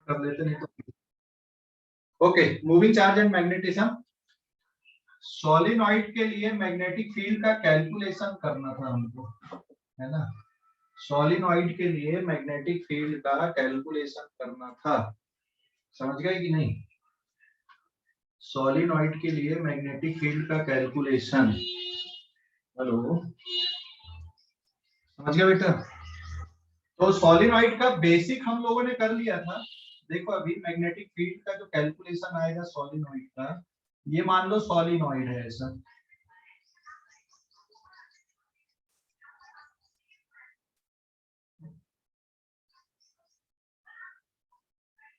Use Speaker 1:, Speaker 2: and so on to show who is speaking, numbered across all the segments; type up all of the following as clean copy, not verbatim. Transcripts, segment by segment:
Speaker 1: कर लेते नहीं तो। Okay, moving charge and magnetism. Solenoid के लिए मैग्नेटिक फील्ड का कैलकुलेशन करना था हमको, है ना। सोलिनॉइड के लिए मैग्नेटिक फील्ड का कैलकुलेशन करना था, समझ गए कि नहीं। सोलिनॉइड के लिए मैग्नेटिक फील्ड का कैलकुलेशन, हेलो समझ गए बेटा। तो सोलिनॉइड का बेसिक हम लोगों ने कर लिया था। देखो अभी मैग्नेटिक फील्ड का जो कैलकुलेशन आएगा सोलिनॉइड का, ये मान लो सोलिनॉइड है ऐसा,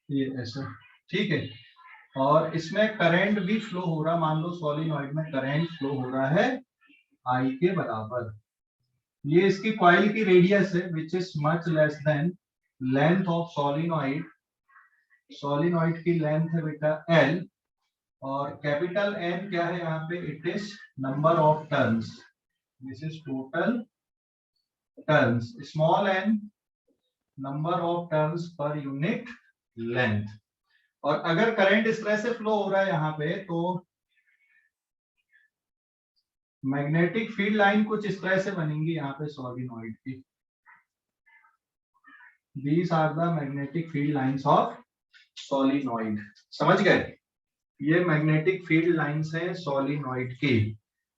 Speaker 1: ये ऐसा, ठीक है। और इसमें करंट भी फ्लो हो रहा, मान लो सोलिनॉइड में करंट फ्लो हो रहा है I के बराबर। ये इसकी कॉइल की रेडियस है which is much less than length of solenoid. Solenoid की लेंथ है बेटा L, और कैपिटल N क्या है यहाँ पे, it is number of turns, this is total turns, small n number of turns per unit length. और अगर करंट इस तरह से फ्लो हो रहा है यहाँ पे, तो मैग्नेटिक फील्ड लाइन कुछ इस तरह से बनेंगी यहाँ पे सोलिनॉइड की। These are the magnetic field lines of solenoid, समझ गए। ये मैग्नेटिक फील्ड लाइंस है सोलिनॉइड की।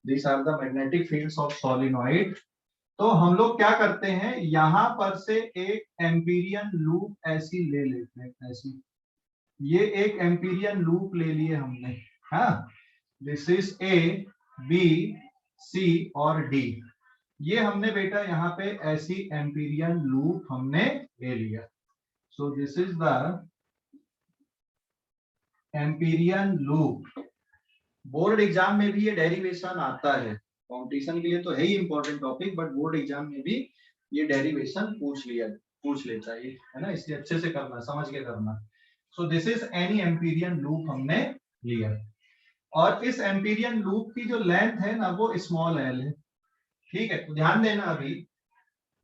Speaker 1: These are the magnetic fields of solenoid। तो हम लोग क्या करते हैं, यहां पर से एक एम्पीरियन लूप ऐसी ले लेते हैं, ऐसी, ये एक एम्पीरियन लूप ले लिए हमने, हाँ। दिस इज ए, बी, सी और डी। ये हमने बेटा यहाँ पे ऐसी एम्पीरियन लूप हमने ले लिया। सो this is the Amperian loop. Board exam में भी ये डेरिवेशन आता है, कंपटीशन के लिए तो है ही important topic, but board exam में भी ये डेरिवेशन पूछ लेता है ना, इसलिए अच्छे से करना, समझ के करना। सो this is any Amperian loop हमने लिया, और इस एम्पीरियन लूप की जो लेंथ है ना वो स्मॉल एल है, ठीक है। तो ध्यान देना अभी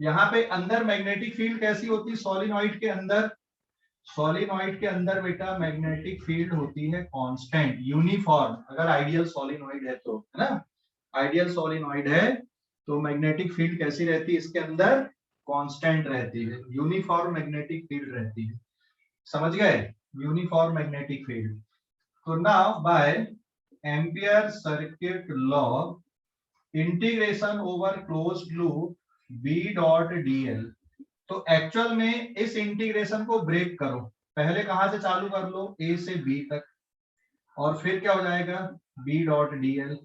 Speaker 1: यहाँ पे अंदर मैग्नेटिक फील्ड कैसी होती है सोलिनॉइड के अंदर, सोलिनॉइड के अंदर बेटा मैग्नेटिक फील्ड होती है कांस्टेंट, यूनिफॉर्म, अगर आइडियल सोलिनॉइड है तो, है ना। आइडियल सोलिनॉइड है तो मैग्नेटिक फील्ड कैसी रहती है इसके अंदर, कांस्टेंट रहती है, यूनिफॉर्म मैग्नेटिक फील्ड रहती है, समझ गए, यूनिफॉर्म मैग्नेटिक फील्ड। तो now by ampere circuit law, integration over closed loop B dot dl। तो एक्चुअल में इस इंटीग्रेशन को ब्रेक करो, पहले कहां से चालू कर लो, A से B तक, और फिर क्या हो जाएगा B डॉट dl।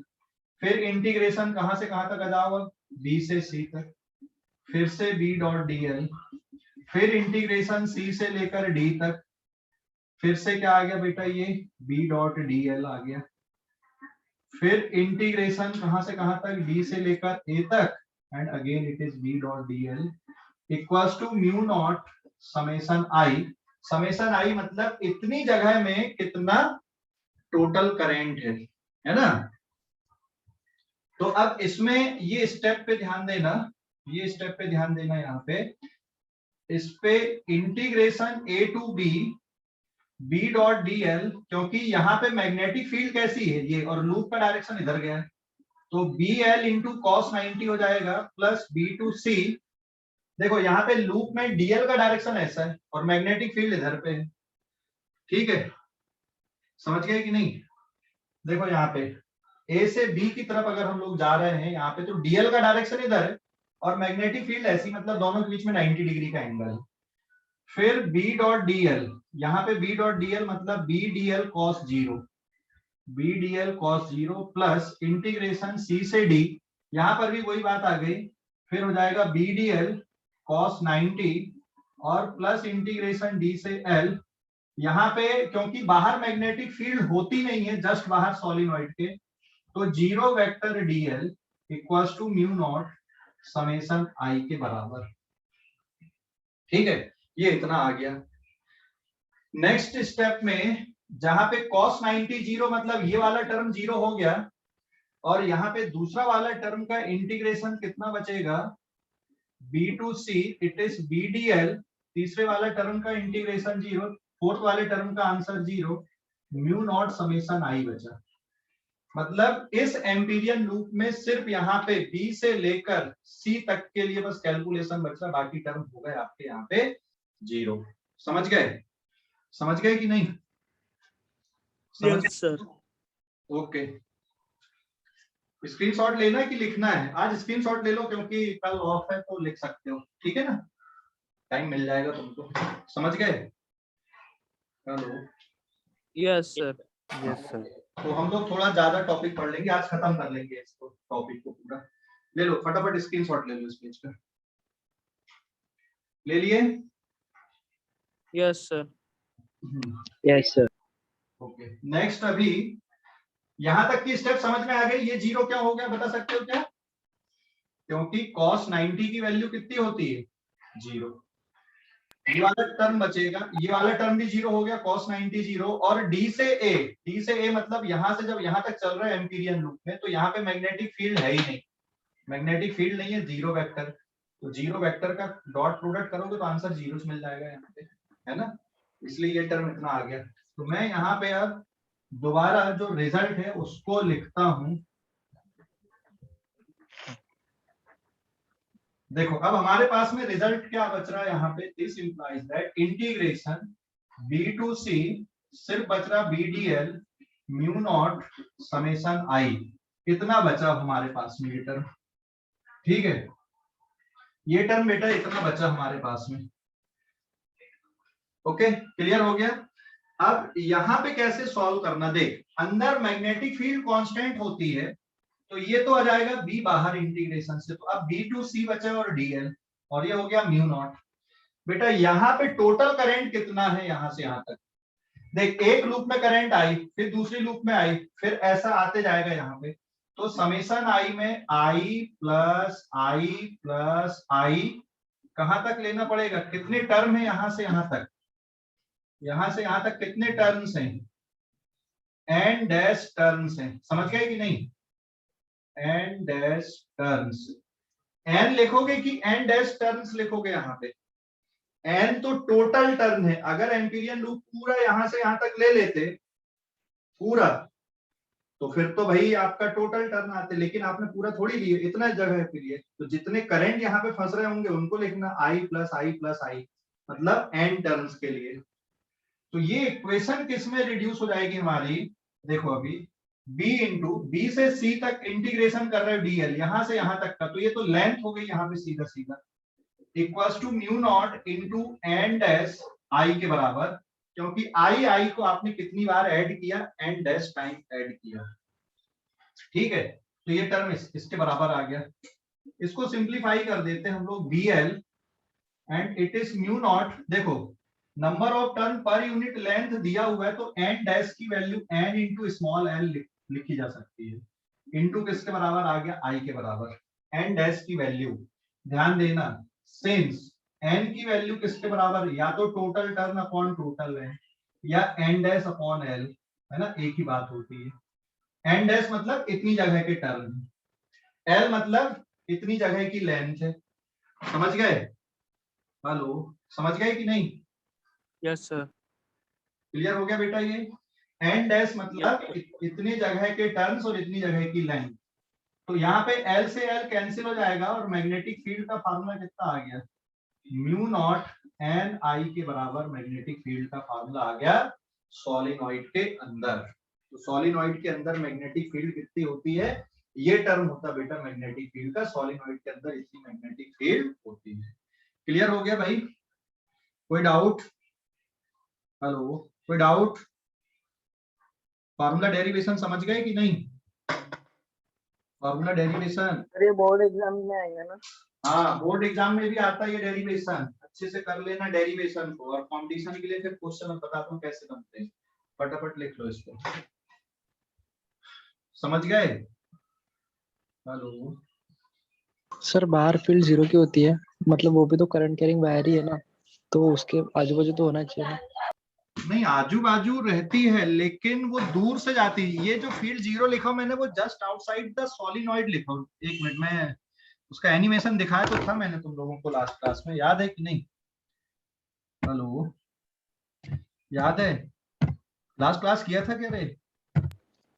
Speaker 1: फिर इंटीग्रेशन कहां से कहां तक आ जाओगे, B से C तक, फिर से B डॉट dl, फिर इंटीग्रेशन C से लेकर D तक, फिर से क्या आ गया बेटा, ये B डॉट dl आ गया। फिर इंटीग्रेशन कहां से कहां तक, B से लेकर A तक, and again it is B dot dl equals to mu not summation I. Summation I मतलब इतनी जगह में कितना टोटल करंट है ना। तो अब इसमें ये स्टेप पे ध्यान देना, ये स्टेप पे ध्यान देना, यहाँ पे इस पे integration A to B B dot dl, क्योंकि यहाँ पे मैग्नेटिक फील्ड कैसी है ये, और लूप का डायरेक्शन इधर गया है, तो BL इंटू कॉस 90 हो जाएगा प्लस B टू C। देखो यहाँ पे लूप में DL का डायरेक्शन ऐसा है और मैग्नेटिक फील्ड इधर पे है, ठीक है, समझ गए कि नहीं। देखो यहाँ पे A से B की तरफ अगर हम लोग जा रहे हैं यहाँ पे, तो DL का डायरेक्शन इधर है और मैग्नेटिक फील्ड ऐसी, मतलब दोनों के बीच में 90 डिग्री का एंगल है। फिर B डॉट dl, यहाँ पे B डॉट dl मतलब B dl cos 0, B dl cos 0 plus integration C से D, यहाँ पर भी वही बात आ गई, फिर हो जाएगा B dl cos 90 और प्लस इंटीग्रेशन D से L। यहाँ पे क्योंकि बाहर मैग्नेटिक फील्ड होती नहीं है, जस्ट बाहर सोलिनॉइड के, तो zero vector dl equals to mu not summation I के बराबर, ठीक है, ये इतना आ गया। नेक्स्ट स्टेप में जहां पे cos 90 जीरो मतलब ये वाला टर्म जीरो हो गया, और यहाँ पे दूसरा वाला टर्म का इंटीग्रेशन कितना बचेगा, B to C it is B dl, तीसरे वाला टर्म का इंटीग्रेशन जीरो, फोर्थ वाले टर्म का answer 0, mu not summation I बचा। मतलब इस एम्पीरियन लूप में सिर्फ यहाँ पे बी से लेकर सी तक के लिए बस कैलकुलेशन बचा, बाकी टर्म हो गए आपके यहाँ पे 0। समझ गए? समझ गए कि नहीं? समझ गए?
Speaker 2: सर।
Speaker 1: ओके, स्क्रीनशॉट लेना है कि लिखना है? आज स्क्रीनशॉट ले लो क्योंकि कल ऑफ है तो लिख सकते हो, ठीक है ना, टाइम मिल जाएगा तुमको। समझ गए? Hello,
Speaker 2: yes sir.
Speaker 3: Yes sir.
Speaker 1: तो हम लोग थोड़ा ज्यादा टॉपिक पढ़ लेंगे आज, खत्म कर लेंगे इसको, टॉपिक को पूरा। ले लो फटाफट स्क्रीनशॉट ले लो इस पेज का। ले लिए?
Speaker 2: Yes sir.
Speaker 3: Yes sir.
Speaker 1: Okay, next अभी यहां तक की स्टेप समझ में आ गई? ये 0 क्या हो गया बता सकते हो क्या? क्योंकि cos 90 की वैल्यू कितनी होती है? 0। ये वाला टर्म बचेगा, ये वाला टर्म भी 0 हो गया, cos 90 0। और d से a मतलब यहां से जब यहां तक चल रहा है एम्पीरियन लूप में, तो यहाँ पे मैग्नेटिक फील्ड है ही नहीं, मैग्नेटिक फील्ड नहीं है, 0 वेक्टर। तो 0 वेक्टर का डॉट प्रोडक्ट करोगे तो आंसर 0 मिल जाएगा यहाँ पे, है ना, इसलिए ये टर्म इतना आ गया। तो मैं यहाँ पे अब दोबारा जो रिजल्ट है उसको लिखता हूं। देखो अब हमारे पास में रिजल्ट क्या बच रहा है यहाँ पे, this implies that integration b to c सिर्फ बच रहा bdl mu not summation i, इतना बचा हमारे पास में ये टर्म, ठीक है, ये टर्म बेटा इतना बचा हमारे पास में। ओके, क्लियर हो गया? अब यहाँ पे कैसे सॉल्व करना, देख अंदर मैग्नेटिक फील्ड कांस्टेंट होती है, तो ये तो आ जाएगा b बाहर इंटीग्रेशन से, तो अब b टू c बचा और dl, और ये हो गया म्यू नॉट। बेटा यहाँ पे टोटल करंट कितना है यहाँ से यहाँ तक, देख एक लूप में करंट आई, फिर दूसरी लूप में आई, फिर ऐसा आते जाएगा यहाँ पे, तो समेशन आई में आई प्लस आई कहां तक लेना पड़ेगा, कितने टर्म है यहाँ से यहाँ तक, यहाँ से यहाँ तक कितने टर्म्स हैं, एन डैश टर्म्स हैं, समझ गए कि नहीं, एन डैश टर्म्स, एन लिखोगे कि एन डैश टर्म्स लिखोगे यहाँ पे, एन तो टोटल टर्म है, अगर एम्पीरियन लूप पूरा यहां से यहां तक ले लेते पूरा, तो फिर तो भाई आपका टोटल टर्म आते, लेकिन आपने पूरा थोड़ी लिए, इतना जगह के लिए, तो जितने करंट यहाँ पे फंस रहे होंगे उनको लिखना आई प्लस आई, मतलब एन टर्म्स के लिए। तो ये इक्वेशन किस में रिड्यूस हो जाएगी हमारी, देखो अभी b इंटू बी से c तक इंटीग्रेशन कर रहे हो dl यहां से यहां तक का, तो ये तो लेंथ हो गई यहाँ पे सीधा सीधा, equals to mu not into N dash I के बराबर, क्योंकि आई को आपने कितनी बार ऐड किया, एन डैश टाइम ऐड किया, ठीक है, तो ये टर्म इसके बराबर आ गया। इसको सिंप्लीफाई कर देते हैं हम लोग, bl and it is mu naught, देखो number of turn per unit length दिया हुआ है, तो एन डैश की value N into small L लिखी जा सकती है, इंटू किसके बराबर आ गया, आई के बराबर, एन डैश की वैल्यू, ध्यान देना सिंस एन की वैल्यू किसके बराबर, या तो total turn upon total length या एन डैश अपॉन एल, है ना, एक ही बात होती है, एन डैश मतलब इतनी जगह के टर्न, एल मतलब इतनी जगह की लेंथ है, समझ गए? हेलो, समझ गए कि नहीं?
Speaker 2: Yes sir.
Speaker 1: क्लियर हो गया बेटा? ये एन डैश मतलब इतनी जगह के टर्न्स और इतनी जगह की लेंथ, तो यहाँ पे एल से एल कैंसिल हो जाएगा और मैग्नेटिक फील्ड का फार्मूला कितना आ गया, म्यू नॉट एन आई के बराबर मैग्नेटिक फील्ड का फार्मूला आ गया सोलिनॉइड के अंदर। तो सोलिनॉइड के अंदर मैग्नेटिक फील्ड कितनी होती है, ये टर्म होता बेटा मैग्नेटिक फील्ड का, सोलिनॉइड के अंदर इतनी मैग्नेटिक फील्ड होती है। क्लियर हो गया भाई? कोई डाउट? हेलो, कोई डाउट? फार्मूला डेरिवेशन समझ गए कि नहीं? फार्मूला डेरिवेशन
Speaker 3: अरे बोर्ड एग्जाम में आएगा ना?
Speaker 1: हाँ, बोर्ड एग्जाम में भी आता है ये डेरिवेशन, अच्छे से कर लेना डेरिवेशन को, और कंपटीशन के लिए फिर क्वेश्चन मैं बताता हूँ कैसे बनते हैं, फटाफट लिख लो इसको, समझ गए? हेलो
Speaker 4: सर बाहर फील्ड 0 की होती है, मतलब वो भी तो करंट कैरिंग वायर ही है ना, तो उसके आजू बाजू तो होना चाहिए ना?
Speaker 1: नहीं, आजू बाजू रहती है लेकिन वो दूर से जाती है, ये जो फील्ड 0 लिखा मैंने वो जस्ट आउटसाइड द सोलिनॉइड लिखा, एक मिनट में उसका एनिमेशन दिखाया तो था मैंने तुम लोगों को लास्ट क्लास में, याद है कि नहीं? हेलो याद है लास्ट क्लास किया था क्या रे?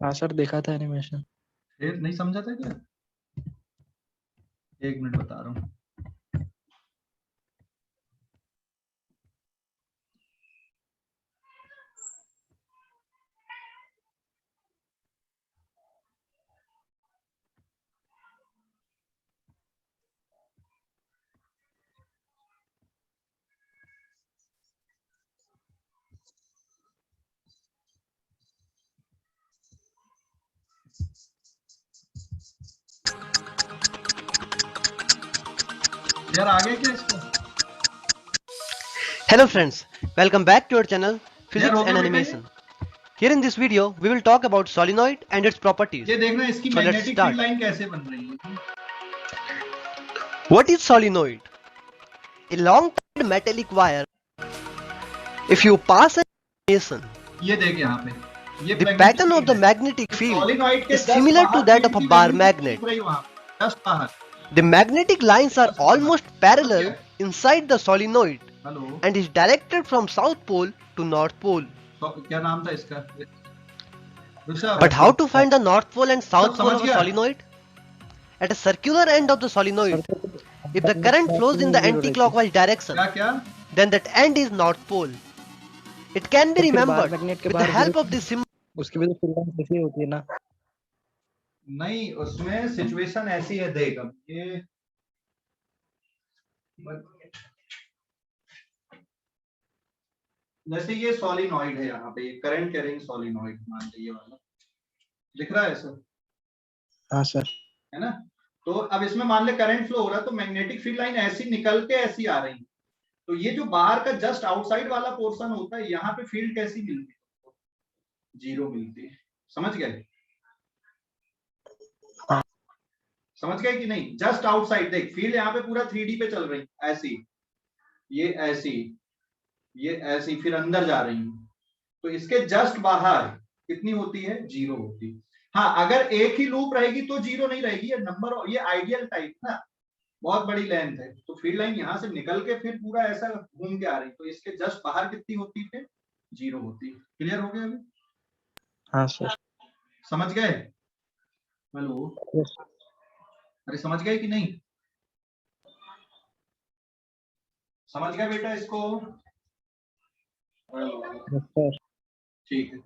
Speaker 4: हाँ सर, देखा था एनिमेशन।
Speaker 1: फिर नहीं समझा था क्या? एक मिनट बता रहा हूँ। यार आगे क्या इसका?
Speaker 5: Hello friends, welcome back to our channel
Speaker 1: यार
Speaker 5: Physics
Speaker 1: हो
Speaker 5: and
Speaker 1: गया बेटा ये?
Speaker 5: Animation. Here in this video, we will talk about solenoid and its properties.
Speaker 1: ये देखना इसकी
Speaker 5: So let's
Speaker 1: magnetic
Speaker 5: start.
Speaker 1: Field line कैसे बन रही है।
Speaker 5: What is solenoid? A long metallic wire. If you pass an animation,
Speaker 1: ये देख यहाँ पे ये
Speaker 5: the pattern of the magnetic field
Speaker 1: solenoid के
Speaker 5: is
Speaker 1: just
Speaker 5: similar to
Speaker 1: बाहर
Speaker 5: that
Speaker 1: field
Speaker 5: of a
Speaker 1: की
Speaker 5: bar
Speaker 1: value
Speaker 5: magnet.
Speaker 1: दिख रही वहाँ पे, just बाहर।
Speaker 5: The magnetic lines are almost parallel inside the solenoid
Speaker 1: hello
Speaker 5: and is directed from south pole to north pole.
Speaker 1: तो क्या नाम था इसका? Rishabh.
Speaker 5: But how to find the north pole and south
Speaker 1: सब
Speaker 5: pole
Speaker 1: समझ
Speaker 5: of a
Speaker 1: गया?
Speaker 5: solenoid? At a circular end of the solenoid, if the current flows in the anti-clockwise direction,
Speaker 1: क्या क्या?
Speaker 5: then that end is north pole. It can be
Speaker 4: तो फिर बार
Speaker 5: remembered
Speaker 4: magnet के
Speaker 5: with the
Speaker 4: बाहर
Speaker 5: help
Speaker 4: जो-
Speaker 5: of this symbol.
Speaker 4: उसकी वजह से फील्ड लाइन कैसी होती है ना।
Speaker 1: नहीं उसमें सिचुएशन ऐसी है देख अब ये जैसे ये सॉलिनॉइड है यहाँ पे करंट कैरिंग सॉलिनॉइड मान लीजिए ये वाला दिख रहा है सर
Speaker 4: हाँ सर।
Speaker 1: है ना। तो अब इसमें मान ले करंट फ्लो हो रहा है तो मैग्नेटिक फील्ड लाइन ऐसी निकल के ऐसी आ रही है तो ये जो बाहर का जस्ट आउटसाइड वाला पोर्शन होता है यहाँ पे फील्ड कैसी मिलती है? जीरो मिलती है। समझ गए? समझ गए कि नहीं? जस्ट आउटसाइड देख फील्ड यहाँ पे पूरा 3D पे चल रही है ऐसी ये ऐसी ये ऐसी फिर अंदर जा रही है तो इसके जस्ट बाहर कितनी होती है? जीरो होती है। हाँ अगर एक ही लूप रहेगी तो जीरो नहीं रहेगी ये नंबर ये आइडियल टाइप ना बहुत बड़ी लेंथ है तो फील्ड लाइन यहाँ से निकल के फिर पूरा ऐसा घूम के आ रही तो इसके जस्ट बाहर कितनी होती है? जीरो होती है। क्लियर हो गया अभी?
Speaker 4: हाँ सर।
Speaker 1: समझ गए? हेलो
Speaker 4: Yes,
Speaker 1: अरे समझ गए कि नहीं? समझ गया बेटा इसको?
Speaker 4: yes, sir.
Speaker 1: ठीक है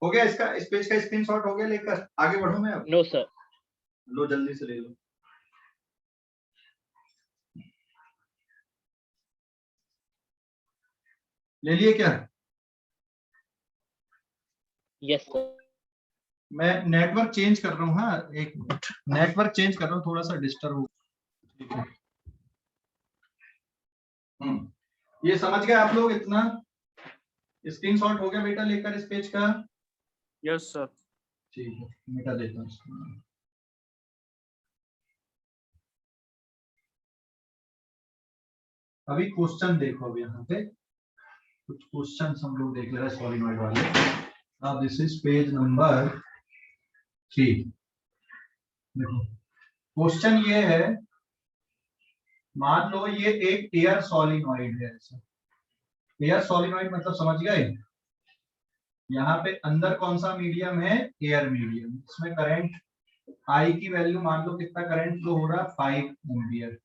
Speaker 1: हो गया इसका इस पेज का स्क्रीनशॉट हो गया लेकर आगे बढ़ो मैं अब
Speaker 3: No, sir.
Speaker 1: लो जल्दी से ले लो। ले लिए क्या?
Speaker 3: Yes, sir.
Speaker 1: मैं नेटवर्क चेंज कर रहा हूँ। हाँ एक मिनट नेटवर्क चेंज कर रहा हूँ थोड़ा सा डिस्टर्ब हो। ठीक है ये समझ गए आप लोग? इतना स्क्रीनशॉट हो गया बेटा लेकर इस पेज का?
Speaker 2: Yes, sir.
Speaker 1: ठीक है मिटा देता हूँ इसको। अभी क्वेश्चन देखो अब यहाँ पे कुछ क्वेश्चन हम लोग देख ले रहे हैं सॉलिनॉइड वाले। अब दिस इज पेज नंबर 3। देखो क्वेश्चन ये है मान लो ये एक एयर सॉलिनॉइड है ऐसा एयर सॉलिनॉइड मतलब समझ गए? यहाँ पे अंदर कौन सा मीडियम है? Air medium. इसमें करंट आई की वैल्यू मान लो कितना करंट फ्लो हो रहा है? 5 ampere.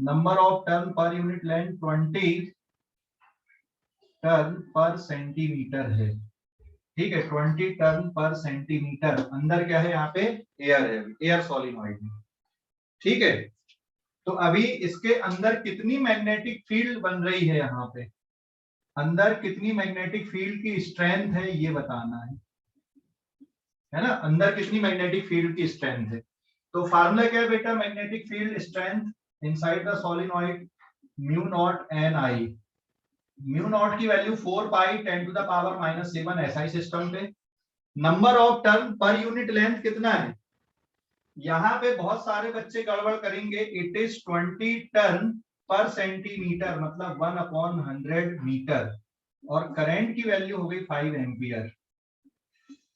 Speaker 1: Number of turn per unit length 20 turn per centimetre है। ठीक है 20 टर्न पर सेंटीमीटर। अंदर क्या है? यहाँ पे एयर है एयर सॉलिनॉइड में। ठीक है तो अभी इसके अंदर कितनी मैग्नेटिक फील्ड बन रही है? यहाँ पे अंदर कितनी मैग्नेटिक फील्ड की स्ट्रेंथ है ये बताना है ना। अंदर कितनी मैग्नेटिक फील्ड की स्ट्रेंथ है तो फार्मूला क्या है बेटा? Magnetic field strength inside the solenoid mu naught N I. Mu naught की value 4 pi 10 to the power -7 SI system पे। Number of turn per unit length कितना है? यहाँ पे बहुत सारे बच्चे गड़बड़ करेंगे। It is 20 turn per centimetre मतलब 1/100 मीटर और करंट की वैल्यू हो गई 5 एम्पियर।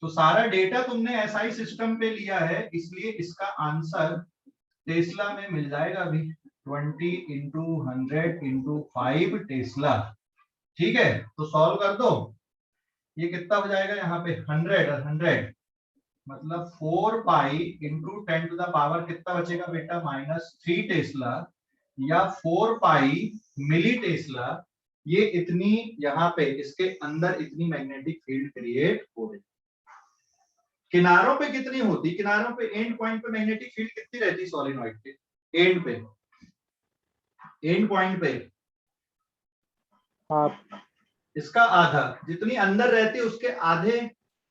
Speaker 1: तो सारा डेटा तुमने एसआई सिस्टम पे लिया है इसलिए इसका आंसर टेस्ला में मिल जाएगा अभी 20 × 100 × 5 टेस्ला। ठीक है, तो सॉल्व कर दो। ये कितना हो जाएगा यहाँ पे 100 और 100 मतलब 4 pi into 10 to the power कितना बचेगा बेटा -3 टेस्ला या 4 पाई मिली टेस्ला। ये इतनी यहाँ पे इसके अंदर इतनी मैग्नेटिक फील्ड क्रिएट हो रही। किनारों पे कितनी होती, किनारों पे एंड पॉइंट पे मैग्नेटिक फील्ड कितनी रहती सोलिनॉइड के एंड पे, एंड पॉइंट पे
Speaker 3: हाफ।
Speaker 1: इसका आधा, जितनी अंदर रहती है उसके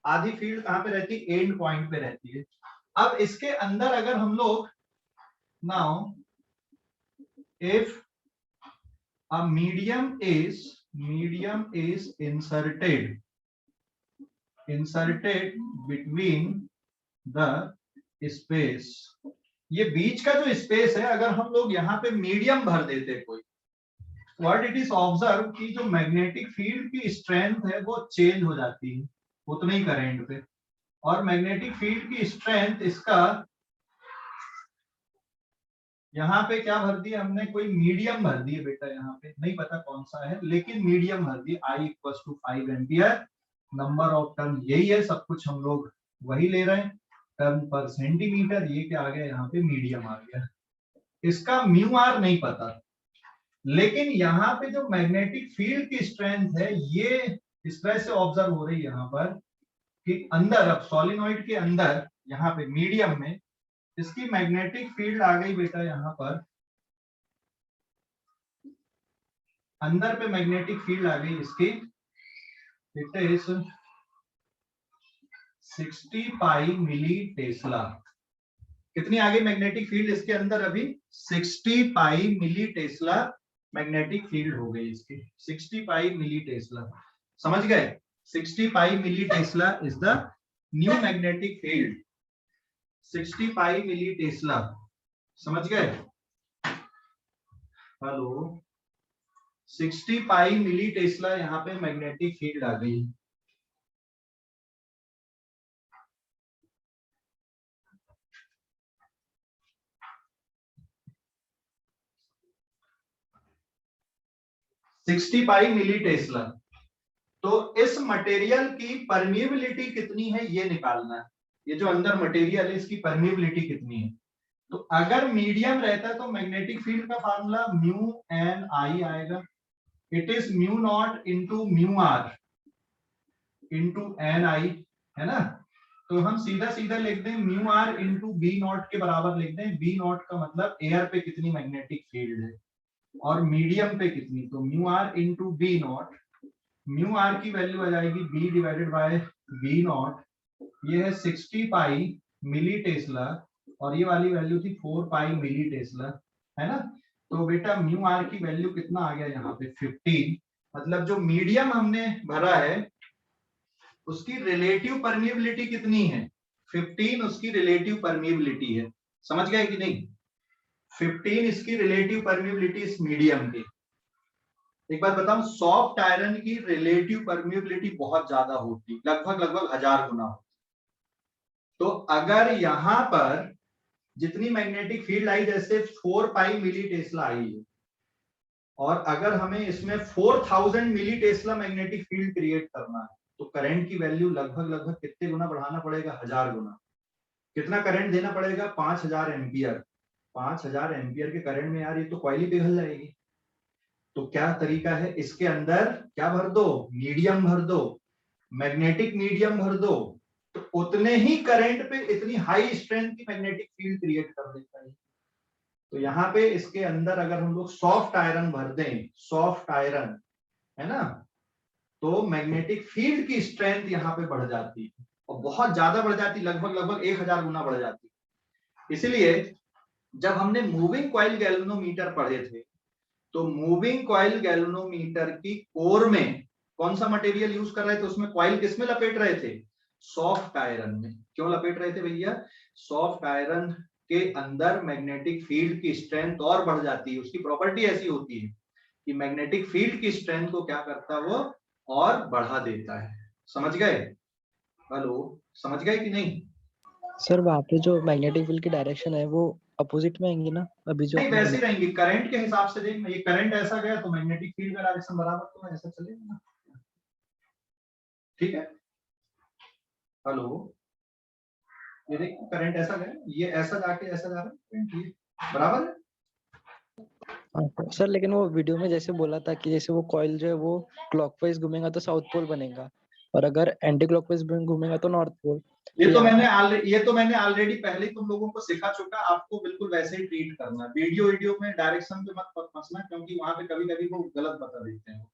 Speaker 1: आधी फील्ड कहां पे रहती है, एंड पॉइंट पे रहती है। अब इसके अंदर अगर हम लोग now if a medium is inserted between the space, ये बीच का जो स्पेस है अगर हम लोग यहाँ पे मीडियम भर देते कोई, व्हाट इट इज ऑब्जर्व कि जो मैग्नेटिक फील्ड की स्ट्रेंथ है वो चेंज हो जाती है उतने ही करंट पे, और मैग्नेटिक फील्ड की स्ट्रेंथ इसका यहाँ पे क्या भर दिया हमने, कोई मीडियम भर दिए बेटा, यहाँ पे नहीं पता कौन सा है लेकिन मीडियम भर दिए, I = 5 ampere. Number of turn यही है, सब कुछ हम लोग वही ले रहे हैं, टर्न पर सेंटीमीटर। ये क्या आ गया यहाँ पे, मीडियम आ गया। इसका म्यू आर नहीं पता, लेकिन यहाँ पे जो मैग्नेटिक फील्ड की स्ट्रेंथ है ये इस तरह से ऑब्जर्व हो रही है यहाँ पर कि अंदर, अब सोलिनॉइड के अंदर यहाँ पे मीडियम में इसकी मैग्नेटिक फील्ड आ गई बेटा, यहाँ पर अंदर पे मैग्नेटिक फील्ड आ गई इसकी, it is 60 pi milli tesla. कितनी आ गई मैग्नेटिक फील्ड इसके अंदर, अभी 60 pi milli tesla magnetic field हो गई इसकी, 60 पाई मिली टेस्ला। समझ गए, 60 pi milli tesla is the new magnetic field, 60 pi milli tesla. समझ गए, हेलो, 60 पाई मिली टेस्ला यहाँ पे मैग्नेटिक फील्ड आ गई। सिक्सटी पाई मिली टेस्ला। तो इस मटेरियल की परमिएबिलिटी कितनी है ये निकालना है, ये जो अंदर मटेरियल है इसकी परमिएबिलिटी कितनी है। तो अगर मीडियम रहता तो मैग्नेटिक फील्ड का फार्मूला म्यू एन आई आएगा, it is mu not into mu R into N I, है ना। तो हम सीधा सीधा लिख दें mu R into B naught के बराबर लिख दें, बी नॉट का मतलब एयर पे कितनी मैग्नेटिक फील्ड है और मीडियम पे कितनी, तो mu R into B nought, mu R की वैल्यू आ जाएगी B divided by B nought, ये है 60 पाई मिली टेस्ला और ये वाली वैल्यू थी 4 पाई मिली टेस्ला, है ना। तो बेटा म्यू आर की वैल्यू कितना आ गया यहाँ पे 15, मतलब जो मीडियम हमने भरा है उसकी रिलेटिव परमिएबिलिटी कितनी है 15, उसकी रिलेटिव परमिएबिलिटी है। समझ गए कि नहीं, 15 इसकी रिलेटिव परमिएबिलिटी इस मीडियम की। एक बात बताऊं, सॉफ्ट आयरन की रिलेटिव परमिएबिलिटी बहुत ज्यादा होती, लगभग 1000 गुना होती। तो अगर यहां पर जितनी मैग्नेटिक फील्ड आई, जैसे 4 पाई मिली टेस्ला आई है, और अगर हमें इसमें 4000 मिली टेस्ला मैग्नेटिक फील्ड क्रिएट करना है, तो करंट की वैल्यू लगभग कितने गुना बढ़ाना पड़ेगा, 1000 गुना। कितना करंट देना पड़ेगा, 5000 एम्पियर। 5000 एम्पियर के करंट में यार ये तो कॉइल ही पिघल जाएगी। तो क्या तरीका है, इसके अंदर क्या भर दो, मीडियम भर दो, मैग्नेटिक मीडियम भर दो, तो उतने ही करंट पे इतनी हाई स्ट्रेंथ की मैग्नेटिक फील्ड क्रिएट कर देता है। तो यहाँ पे इसके अंदर अगर हम लोग सॉफ्ट आयरन भर दें, सॉफ्ट आयरन, है ना, तो मैग्नेटिक फील्ड की स्ट्रेंथ यहाँ पे बढ़ जाती है और बहुत ज्यादा बढ़ जाती, लगभग 1000 गुना बढ़ जाती। इसलिए जब हमने मूविंग कॉइल गैल्वेनोमीटर पढ़े थे, तो मूविंग कॉइल गैल्वेनोमीटर की कोर में कौन सा मटेरियल यूज कर रहे थे, उसमें कॉइल किसमें लपेट रहे थे, सॉफ्ट आयरन में। क्यों लपेट रहे थे भैया, सॉफ्ट आयरन के अंदर मैग्नेटिक फील्ड की स्ट्रेंथ और बढ़ जाती है, उसकी प्रॉपर्टी ऐसी होती है कि मैग्नेटिक फील्ड की स्ट्रेंथ को क्या करता है, वो और बढ़ा देता है। समझ गए, हेलो, समझ गए कि नहीं।
Speaker 4: सर वहाँ पे जो मैग्नेटिक फील्ड की डायरेक्शन है वो अपोजिट में आएंगी ना अभी जो
Speaker 1: नहीं
Speaker 4: अपने
Speaker 1: वैसे रहेंगी, करंट के हिसाब से देखना, ये करंट ऐसा गया तो मैग्नेटिक फील्ड का डायरेक्शन बराबर तो ऐसा चलेगा ना, ठीक है। हेलो, ये देखो करंट ऐसा गया, ये ऐसा जाके ऐसा जा रहा है, करंट ये बराबर है।
Speaker 4: हाँ, सर लेकिन वो वीडियो में जैसे बोला था कि जैसे वो कॉइल जो है वो क्लॉकवाइज घूमेगा तो साउथ पोल बनेगा और अगर एंटी क्लॉकवाइज घूमेगा तो नॉर्थ पोल।
Speaker 1: ये तो मैंने ऑलरेडी पहले ही तुम लोगों को सिखा चुका, आपको बिल्कुल वैसे ही ट्रीट करना है। वीडियो में डायरेक्शन पे मत फंसना, क्योंकि वहां पे कभी कभी वो गलत बता देते हैं।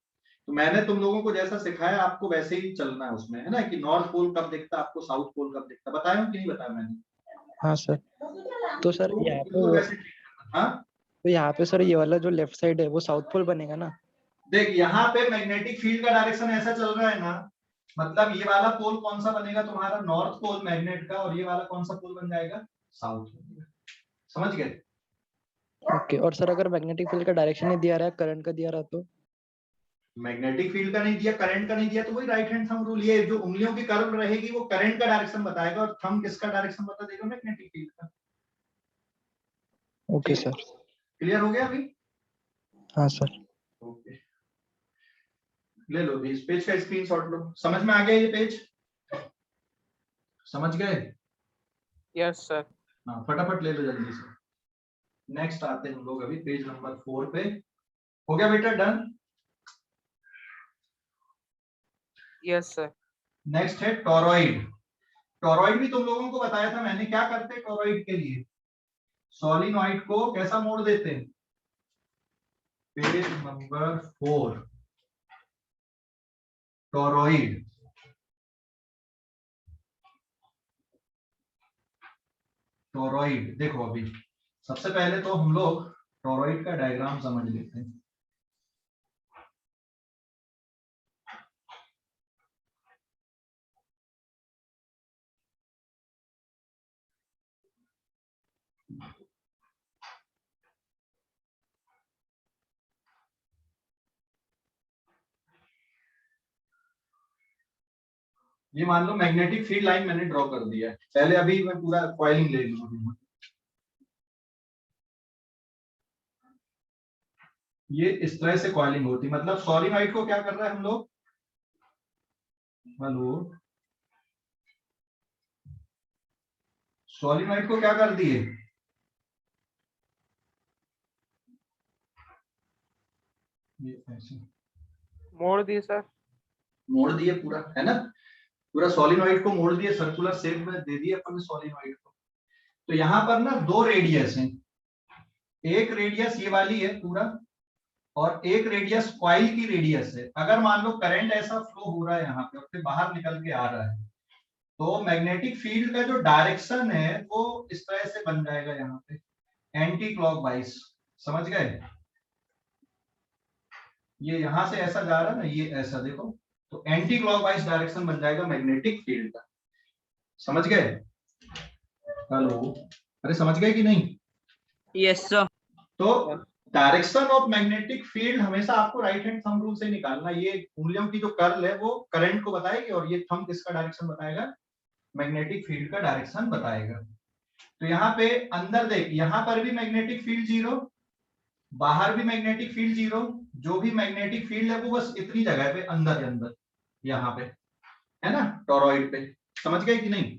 Speaker 1: तो मैंने तुम लोगों को जैसा सिखाया आपको वैसे ही चलना है उसमें, है ना, कि नॉर्थ पोल कब दिखता है आपको, साउथ पोल कब दिखता है, बताया हूं कि नहीं बताया मैंने?
Speaker 4: हाँ सर, तो सर यहाँ
Speaker 1: बिल्कुल
Speaker 4: पे
Speaker 1: वैसे ट्रीट करना। हाँ
Speaker 4: तो यहाँ पे सर ये वाला जो लेफ्ट साइड है वो साउथ पोल बनेगा ना?
Speaker 1: देख, यहाँ पे मैग्नेटिक फील्ड का डायरेक्शन ऐसा चल रहा है ना, मतलब ये वाला पोल कौन सा बनेगा तुम्हारा, नॉर्थ पोल मैग्नेट का, और ये वाला कौन सा पोल बन जाएगा, साउथ। समझ गए?
Speaker 4: ओके, और सर अगर मैग्नेटिक फील्ड का डायरेक्शन नहीं दिया रहा है, करंट का दिया रहा तो?
Speaker 1: मैग्नेटिक फील्ड का नहीं दिया, करंट का नहीं दिया, तो वही राइट हैंड थंब रूल, ये जो उंगलियों की कर्व रहेगी वो करंट का डायरेक्शन बताएगा, और थंब किसका डायरेक्शन बता देगा, मैग्नेटिक फील्ड का।
Speaker 4: Okay sir.
Speaker 1: क्लियर हो गया अभी?
Speaker 4: हाँ सर।
Speaker 1: ओके, ले लो इस पेज का स्क्रीनशॉट लो। समझ में आ गया ये पेज? समझ गए?
Speaker 2: Yes sir.
Speaker 1: हाँ फटाफट ले लो जल्दी से। नेक्स्ट आते हैं हम लोग अभी पेज नंबर 4 पे। हो गया बेटा, डन?
Speaker 2: Yes sir.
Speaker 1: नेक्स्ट है टोरॉइड। टोरॉइड भी तुम लोगों को बताया था मैंने, क्या करते हैं टोरॉइड के लिए, सोलिनॉइड को कैसा मोड़ देते हैं, पेज नंबर 4, टोरॉइड। टोरॉइड देखो, अभी सबसे पहले तो हम लोग टोरॉइड का डायग्राम समझ लेते हैं। ये मान लो मैग्नेटिक फील्ड लाइन मैंने ड्रॉ कर दिया है, पहले अभी मैं पूरा कॉइलिंग ले लूंगा। ये इस तरह से कॉइलिंग होती, मतलब सोलिनॉइड को क्या कर रहा है हम लोग, हेलो, सोलिनॉइड को क्या कर दिए, ये ऐसे
Speaker 2: मोड़ दिए सर।
Speaker 1: मोड़ दिए पूरा, है ना, पूरा सोलिनॉइड को मोड़ दिए, सर्कुलर शेप में दे दिए अपन ने सोलिनॉइड को। तो यहाँ पर ना दो रेडियस हैं, एक रेडियस ये वाली है पूरा, और एक रेडियस कॉइल की रेडियस है। अगर मान लो करंट ऐसा फ्लो हो रहा है यहाँ पे और फिर बाहर निकल के आ रहा है, तो मैग्नेटिक फील्ड का जो डायरेक्शन है वो इस तरह से बन जाएगा यहाँ पे, एंटी क्लॉकवाइज। समझ गए? ये यहां से ऐसा जा रहा है ना, ये ऐसा देखो, तो एंटी क्लॉकवाइज डायरेक्शन बन जाएगा मैग्नेटिक फील्ड का। समझ गए? हेलो, अरे समझ गए कि नहीं?
Speaker 2: Yes sir.
Speaker 1: तो डायरेक्शन ऑफ मैग्नेटिक फील्ड हमेशा आपको राइट हैंड थंब रूल से निकालना। ये उंगलियों की जो कर्ल है वो करंट को बताएगी, और ये थंब किसका डायरेक्शन बताएगा, मैग्नेटिक फील्ड का डायरेक्शन बताएगा। तो यहाँ पे अंदर देख, यहाँ पर भी मैग्नेटिक फील्ड जीरो, बाहर भी मैग्नेटिक फील्ड जीरो, जो भी मैग्नेटिक फील्ड है वो बस इतनी जगह पे अंदर अंदर यहाँ पे, है ना, टोरॉइड पे। समझ गए कि नहीं?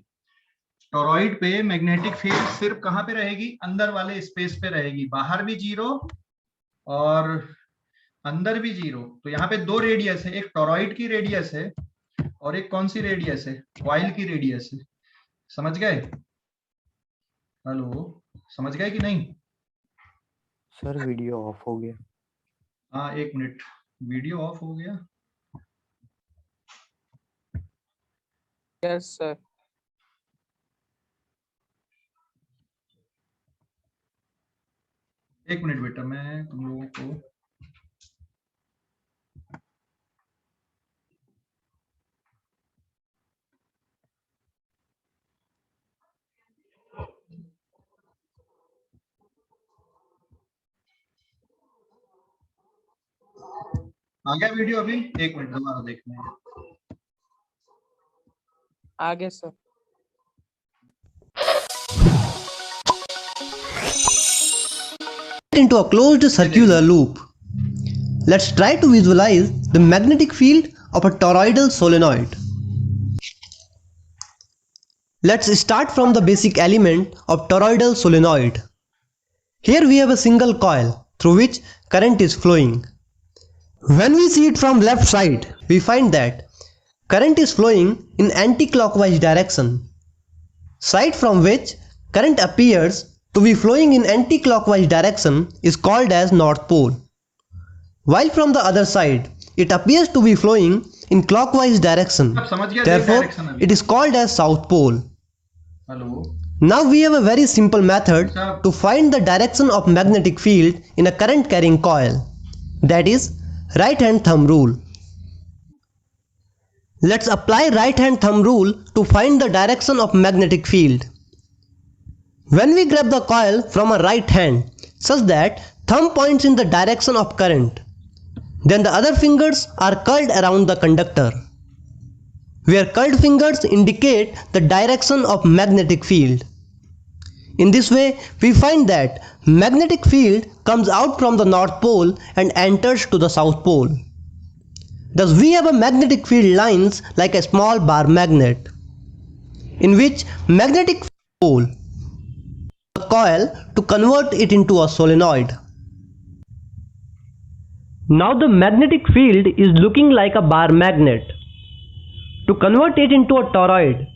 Speaker 1: टोरॉइड पे मैग्नेटिक फील्ड सिर्फ कहां पे रहेगी, अंदर वाले स्पेस पे रहेगी, बाहर भी जीरो और अंदर भी जीरो। तो यहाँ पे दो रेडियस है, एक टोरॉइड की रेडियस है और एक कौन सी रेडियस है, कॉइल की रेडियस है। समझ गए? हेलो, समझ गए कि नहीं?
Speaker 3: सर वीडियो ऑफ हो गया।
Speaker 1: हाँ एक मिनट, वीडियो ऑफ हो गया।
Speaker 2: Yes sir.
Speaker 1: एक मिनट बेटा, मैं तुम लोगों को आ गया वीडियो अभी, एक मिनट दोबारा देखना है।
Speaker 2: आगे sir.
Speaker 5: into a closed circular loop. Let's try to visualize the magnetic field of a toroidal solenoid. Let's start from the basic element of toroidal solenoid. Here we have a single coil through which current is flowing. When we see it from left side, we find that current is flowing in anti-clockwise direction. Side from which current appears to be flowing in anti-clockwise direction is called as north pole. While from the other side, it appears to be flowing in clockwise direction.
Speaker 1: अब समझ गया
Speaker 5: Therefore,
Speaker 1: direction अभी?
Speaker 5: it is called as south pole.
Speaker 1: Hello
Speaker 5: Now we have a very simple method
Speaker 1: Sir.
Speaker 5: to find the direction of magnetic field in a current carrying coil. That is right hand thumb rule. Let's apply right hand thumb rule to find the direction of magnetic field. When we grab the coil from a right hand such that thumb points in the direction of current, then the other fingers are curled around the conductor, where curled fingers indicate the direction of magnetic field. In this way, we find that magnetic field comes out from the north pole and enters to the south pole. Thus, we have a magnetic field lines like a small bar magnet, in which magnetic pole the coil to convert it into a solenoid. Now the magnetic field is looking like a bar magnet. To convert it into a toroid,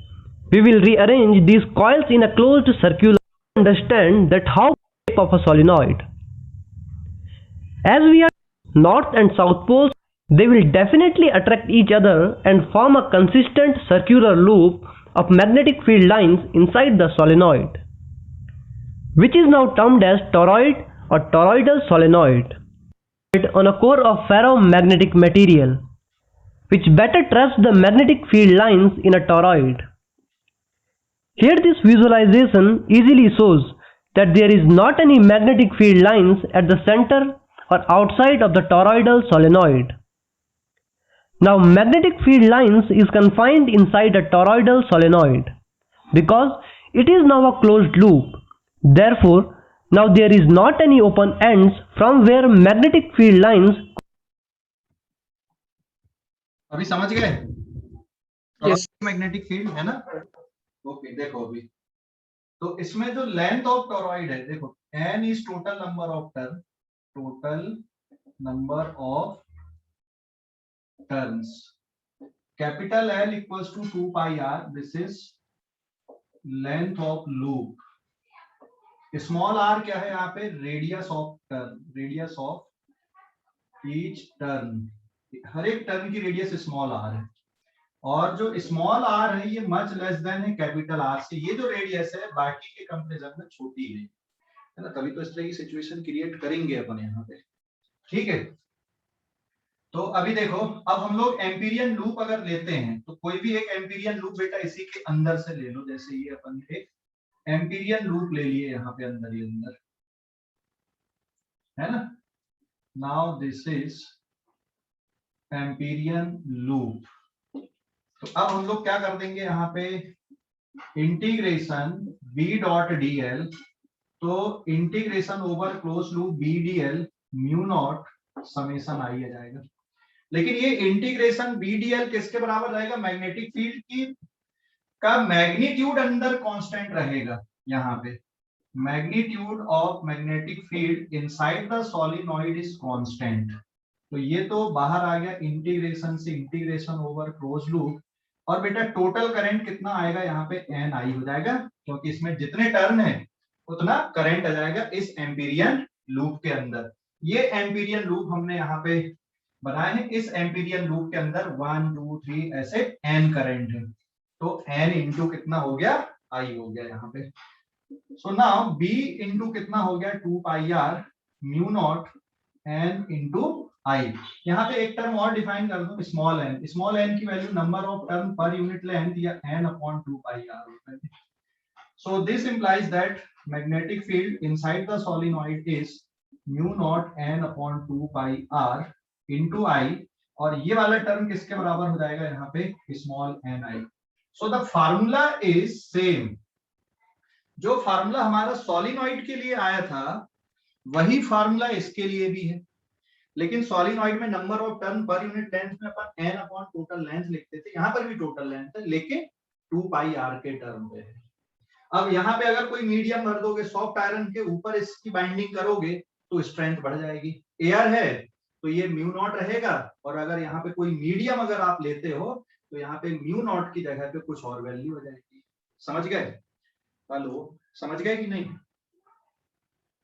Speaker 5: we will rearrange these coils in a closed circular to understand that how shape of a solenoid. As we are north and south poles, they will definitely attract each other and form a consistent circular loop of magnetic field lines inside the solenoid, which is now termed as toroid or toroidal solenoid, on a core of ferromagnetic material, which better traps the magnetic field lines in a toroid. Here this visualization easily shows that there is not any magnetic field lines at the center or outside of the toroidal solenoid. Now magnetic field lines is confined inside a toroidal solenoid because it is now a closed loop. Therefore, now there is not any open ends from where magnetic field lines.
Speaker 1: अभी समझ गए?
Speaker 2: Yes.
Speaker 1: Magnetic field है ना? Okay देखो अभी तो इसमें जो लेंथ ऑफ टोरॉइड है देखो n is total number of turns capital L equals to 2 pi r this is length of loop small r क्या है यहाँ पे रेडियस ऑफ ईच टर्न हर एक टर्न की रेडियस स्मॉल r है और जो स्मॉल r है ये मच लेस देन है कैपिटल R से ये जो रेडियस है बाकी के कंपैरिजन में छोटी है ना तभी तो इस तरह की सिचुएशन क्रिएट करेंगे अपन यहाँ पे ठीक है तो अभी देखो अब हम लोग एम्पीरियन लूप अगर लेते हैं तो कोई भी एक एम्पीरियन लूप बेटा इसी के अंदर से ले लो जैसे ये अपन एक एम्पीरियन लूप ले लिए यहाँ पे अंदर ही अंदर है ना now this is Amperian loop तो अब हम लोग क्या कर देंगे यहाँ पे इंटीग्रेशन b डॉट dl तो integration over close loop b dl mu not summation I आ जाएगा लेकिन ये इंटीग्रेशन b dl किसके बराबर रहेगा मैग्नेटिक फील्ड की का मैग्नीट्यूड अंदर कांस्टेंट रहेगा यहाँ पे magnitude of magnetic field inside the solenoid is constant तो ये तो बाहर आ गया इंटीग्रेशन से इंटीग्रेशन ओवर क्लोज लूप और बेटा टोटल करंट कितना आएगा यहाँ पे एन आई हो जाएगा क्योंकि इसमें जितने टर्न है उतना करंट आ जाएगा इस एम्पीरियन लूप के अंदर ये एम्पीरियन लूप हमने यहाँ पे बनाए हैं इस एम्पीरियन लूप के अंदर 1 2 3 ऐसे एन करंट है तो एन इंटू कितना हो गया आई हो गया यहाँ पे सो नाउ बी इंटू कितना हो गया 2 pi R mu naught N into I यहाँ पे एक टर्म और डिफाइन कर दो स्मॉल एन की value number of term per unit length या एन अपॉन 2 पाई आर होता है so this implies that magnetic field inside the solenoid is mu naught N upon 2 pi R into I और ये वाला term किसके बराबर हो जाएगा यहाँ पे small N I so the formula is same जो फार्मूला हमारा सोलिनॉइड के लिए आया था वही फार्मूला इसके लिए भी है, लेकिन सोलिनॉइड में number of turn per unit length में अपन n अपॉन टोटल लेंथ लिखते थे, यहाँ पर भी टोटल लेंथ है लेकिन 2 पाई r के टर्म पे है। अब यहाँ पे अगर कोई मीडियम भर दोगे सॉफ्ट आयरन के ऊपर इसकी बाइंडिंग करोगे तो स्ट्रेंथ बढ़ जाएगी, एयर है तो ये म्यू नॉट रहेगा, और अगर यहाँ पे कोई मीडियम अगर आप लेते हो तो यहाँ पे म्यू नॉट की जगह पे कुछ और वैल्यू हो जाएगी। समझ गए? हेलो, समझ गए कि नहीं?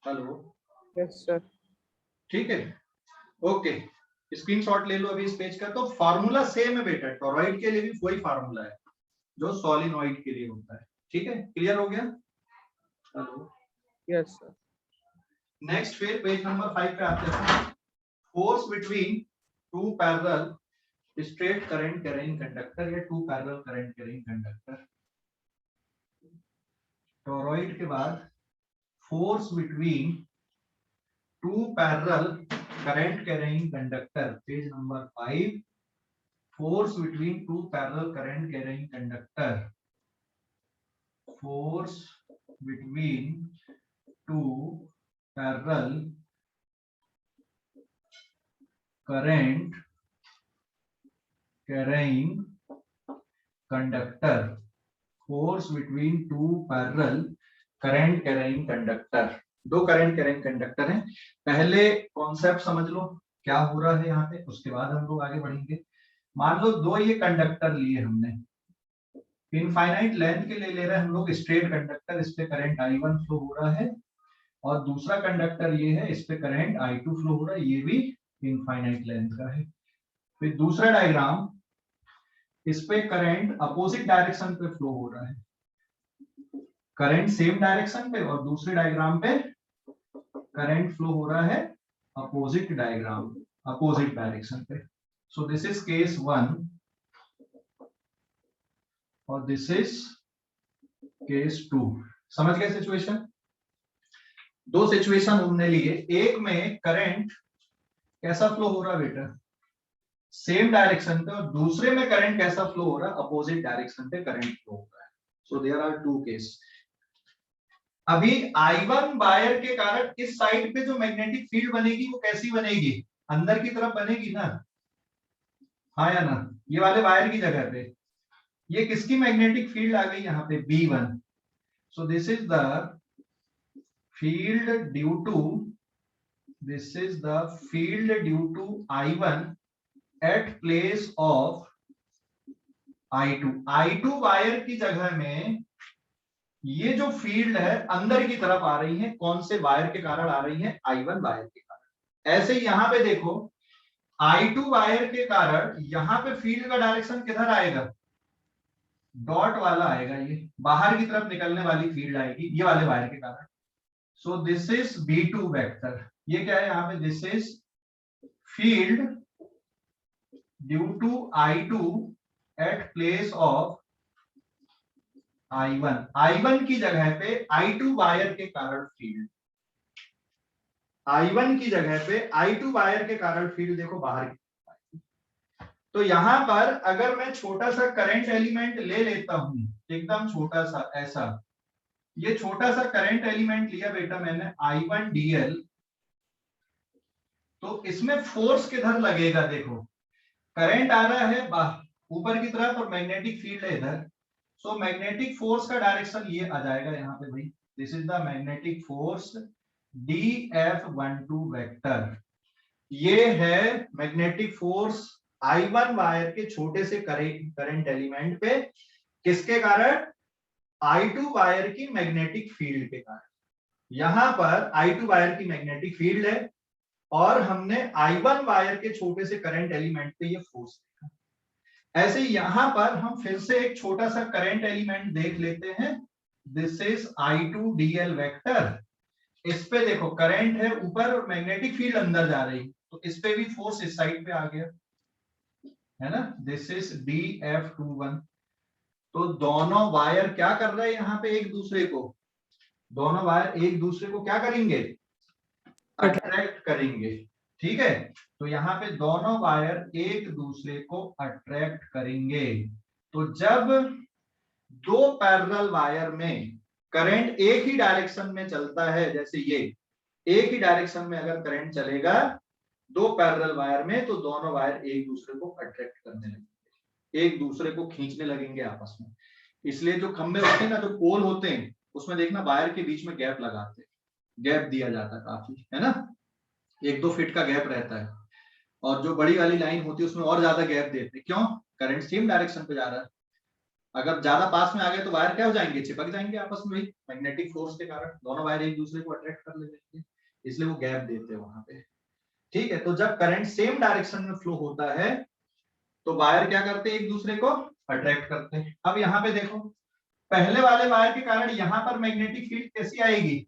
Speaker 1: Hello,
Speaker 2: yes sir.
Speaker 1: ठीक है, ओके, स्क्रीनशॉट ले लो अभी इस पेज का। तो फार्मूला सेम है बेटा, टोरॉइड के लिए भी वही फार्मूला है जो सोलिनॉइड के लिए होता है। ठीक है, क्लियर हो गया? Hello,
Speaker 2: yes sir.
Speaker 1: नेक्स्ट फिर पेज नंबर 5 पे आते हैं। Force between two parallel straight current carrying conductor या two parallel current carrying conductor. Toroid के बाद force between two parallel current carrying conductor, page number 5। Force between two parallel current carrying conductor, force between two parallel current carrying conductor, force between two parallel current carrying conductor. दो current carrying conductor हैं। पहले concept समझ लो क्या हो रहा है यहाँ पे, उसके बाद हम लोग आगे बढ़ेंगे। मान लो दो ये कंडक्टर लिए हमने, इनफाइनाइट लेंथ के लिए ले रहे हैं हम लोग स्ट्रेट कंडक्टर, इस पे करंट I1 फ्लो हो रहा है, और दूसरा कंडक्टर ये है, इस पे करंट I2 फ्लो हो रहा है, ये भी इनफाइनाइट लेंथ का है। फिर दूसरा डायग्राम, इस पे करंट अपोजिट डायरेक्शन पे फ्लो हो रहा है, करंट सेम डायरेक्शन पे, और दूसरे डायग्राम पे करंट फ्लो हो रहा है अपोजिट डायरेक्शन पे। सो दिस इज केस 1 और दिस इज केस 2। समझ गए सिचुएशन? दो सिचुएशन हमने लिए, एक में करंट कैसा फ्लो हो रहा बेटा, सेम डायरेक्शन पे, और दूसरे में करंट कैसा फ्लो हो रहा, अपोजिट डायरेक्शन पे करंट फ्लो हो रहा है। So there are two case. अभी I1 वायर के कारण इस साइड पे जो मैग्नेटिक फील्ड बनेगी वो कैसी बनेगी, अंदर की तरफ बनेगी ना, हाँ या ना? ये वाले वायर की जगह पे ये किसकी मैग्नेटिक फील्ड आ गई यहाँ पे, B1। So this is the field due to, this is the field due to I1 at place of I2। I2 wire की जगह में ये जो फील्ड है अंदर की तरफ आ रही है, कौन से वायर के कारण आ रही है, I1 वायर के कारण। ऐसे ही यहां पे देखो I2 वायर के कारण यहां पे फील्ड का डायरेक्शन किधर आएगा, डॉट वाला आएगा, ये बाहर की तरफ निकलने वाली फील्ड आएगी ये वाले वायर के कारण। So this is B2 vector. ये क्या है यहाँ पे, this is field due to I2 at place of I1 की जगह पे I2 वायर के कारण फील्ड, I1 की जगह पे I2 वायर के कारण फील्ड देखो बाहर की। तो यहां पर अगर मैं छोटा सा करंट एलिमेंट ले लेता हूं, एकदम छोटा सा, ऐसा ये छोटा सा करंट एलिमेंट लिया बेटा मैंने I1 DL, तो इसमें फोर्स किधर लगेगा, देखो करंट आ रहा है ऊपर की तरफ और मैग्नेटिक फील्ड है इधर। सो मैग्नेटिक फोर्स का डायरेक्शन ये आ जाएगा यहाँ पे भाई, this is the magnetic force DF12 vector. ये है मैग्नेटिक फोर्स I1 वायर के छोटे से करंट एलिमेंट पे, किसके कारण, I2 वायर की मैग्नेटिक फील्ड के कारण। यहां पर I2 वायर की मैग्नेटिक फील्ड है और हमने I1 वायर के छोटे से करंट एलिमेंट पे ये फोर्स देखा। ऐसे यहां पर हम फिर से एक छोटा सा करंट एलिमेंट देख लेते हैं, this is I2 DL vector. इस पे देखो करंट है ऊपर और मैग्नेटिक फील्ड अंदर जा रही, तो इस पे भी फोर्स इस साइड पे आ गया है ना, दिस इज DF21। तो दोनों वायर क्या कर रहे हैं यहाँ पे, एक दूसरे को, दोनों वायर एक दूसरे को क्या करेंगे, अट्रैक्ट करेंगे। ठीक है, तो यहाँ पे दोनों वायर एक दूसरे को अट्रैक्ट करेंगे। तो जब दो पैरेलल वायर में करंट एक ही डायरेक्शन में चलता है, जैसे ये एक ही डायरेक्शन में अगर करंट चलेगा दो पैरेलल वायर में, तो दोनों वायर एक दूसरे को अट्रैक्ट करने लगेंगे, एक दूसरे को खींचने लगेंगे आपस में। इसलिए जो खंभे होते हैं ना, जो पोल होते हैं, उसमें देखना वायर के बीच में गैप लगाते हैं, गैप दिया जाता है काफी, है ना, 1-2 फीट का गैप रहता है। और जो बड़ी वाली लाइन होती है उसमें और ज्यादा गैप देते हैं। क्यों? करंट सेम डायरेक्शन पे जा रहा है, अगर ज्यादा पास में आ गए तो वायर क्या हो जाएंगे, चिपक जाएंगे आपस में, मैग्नेटिक फोर्स के कारण दोनों वायर एक दूसरे को अट्रैक्ट कर लेते हैं, इसलिए वो गैप देते हैं वहां पे। ठीक है, तो जब करंट सेम डायरेक्शन में फ्लो होता है तो वायर क्या करते हैं, एक दूसरे को अट्रैक्ट करते हैं। अब यहाँ पे देखो, पहले वाले वायर के कारण यहाँ पर मैग्नेटिक फील्ड कैसी आएगी,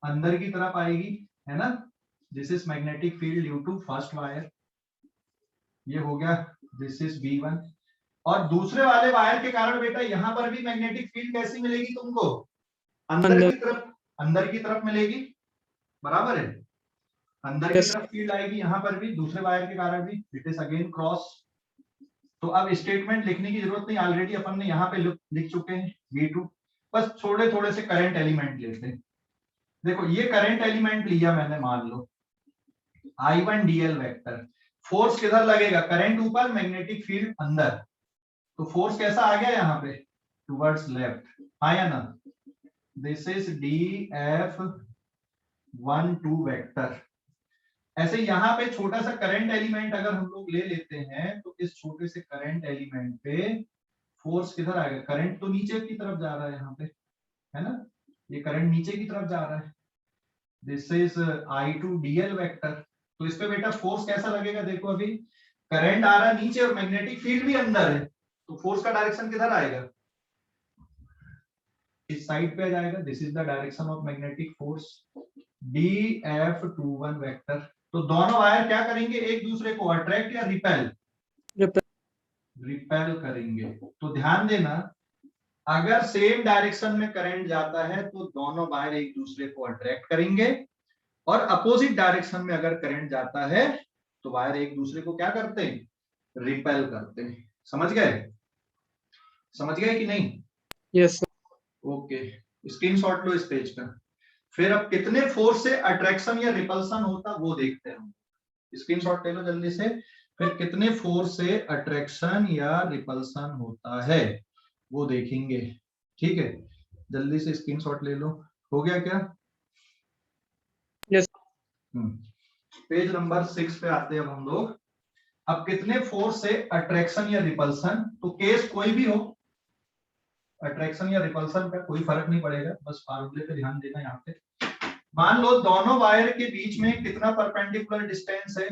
Speaker 1: अंदर की तरफ आएगी, है ना, this is magnetic field due to first wire, ये हो गया, दिस इज V1। और दूसरे वाले वायर के कारण बेटा यहाँ पर भी मैग्नेटिक फील्ड कैसी मिलेगी तुमको, अंदर की तरफ मिलेगी, बराबर है, अंदर की तरफ फील्ड आएगी यहाँ पर भी, दूसरे वायर के कारण भी, इट इज अगेन क्रॉस। तो अब स्टेटमेंट लिखने की जरूरत नहीं, ऑलरेडी अपन ने यहाँ पे लिख चुके हैं V2, बस थोड़े थोड़े से करंट एलिमेंट लेते हैं। देखो ये करंट एलिमेंट लिया मैंने, मान लो I1 dl वेक्टर, फोर्स किधर लगेगा, करंट ऊपर, मैग्नेटिक फील्ड अंदर, तो फोर्स कैसा आ गया यहाँ पे, टुवर्ड्स लेफ्ट, हाँ या ना, दिस इज dF12 वेक्टर। ऐसे यहाँ पे छोटा सा करंट एलिमेंट अगर हम लोग ले लेते हैं, तो इस छोटे से करंट एलिमेंट पे फोर्स किधर आएगा, करंट तो नीचे की तरफ जा रहा है यहाँ पे, है ना, ये करंट नीचे की तरफ जा रहा है, this is I2 dl vector. तो इस पे बेटा फोर्स कैसा लगेगा, देखो अभी करंट आ रहा है नीचे और मैग्नेटिक फील्ड भी अंदर है, तो फोर्स का डायरेक्शन किधर आएगा, इस साइड पे जाएगा, this is the direction of magnetic force, dF21 vector. तो दोनों वायर क्या करेंगे, एक दूसरे को अट्रैक्ट या रिपेल, रिपेल करेंगे। तो ध्यान देना, अगर सेम डायरेक्शन में करंट जाता है तो दोनों वायर एक दूसरे को अट्रैक्ट करेंगे, और अपोजिट डायरेक्शन में अगर करंट जाता है तो वायर एक दूसरे को क्या करते हैं, रिपेल करते हैं। समझ गए, समझ गए कि नहीं?
Speaker 2: यस
Speaker 1: ओके, स्क्रीनशॉट लो इस पेज का। फिर अब कितने फोर्स से अट्रैक्शन या रिपल्सन होता वो देखते हैं हम, स्क्रीनशॉट ले लो जल्दी से। फिर कितने फोर्स से अट्रैक्शन या रिपल्सन होता है वो देखेंगे, ठीक है, जल्दी से स्क्रीनशॉट ले लो। हो गया क्या?
Speaker 2: यस
Speaker 1: पेज नंबर 6 पे आते हैं अब हम लोग। अब कितने फोर्स से अट्रैक्शन या रिपल्सन, तो केस कोई भी हो, अट्रैक्शन या रिपल्सन का कोई फर्क नहीं पड़ेगा, बस फार्मूले पे ध्यान देना। यहाँ पे मान लो दोनों वायर के बीच में कितना परपेंडिकुलर डिस्टेंस है,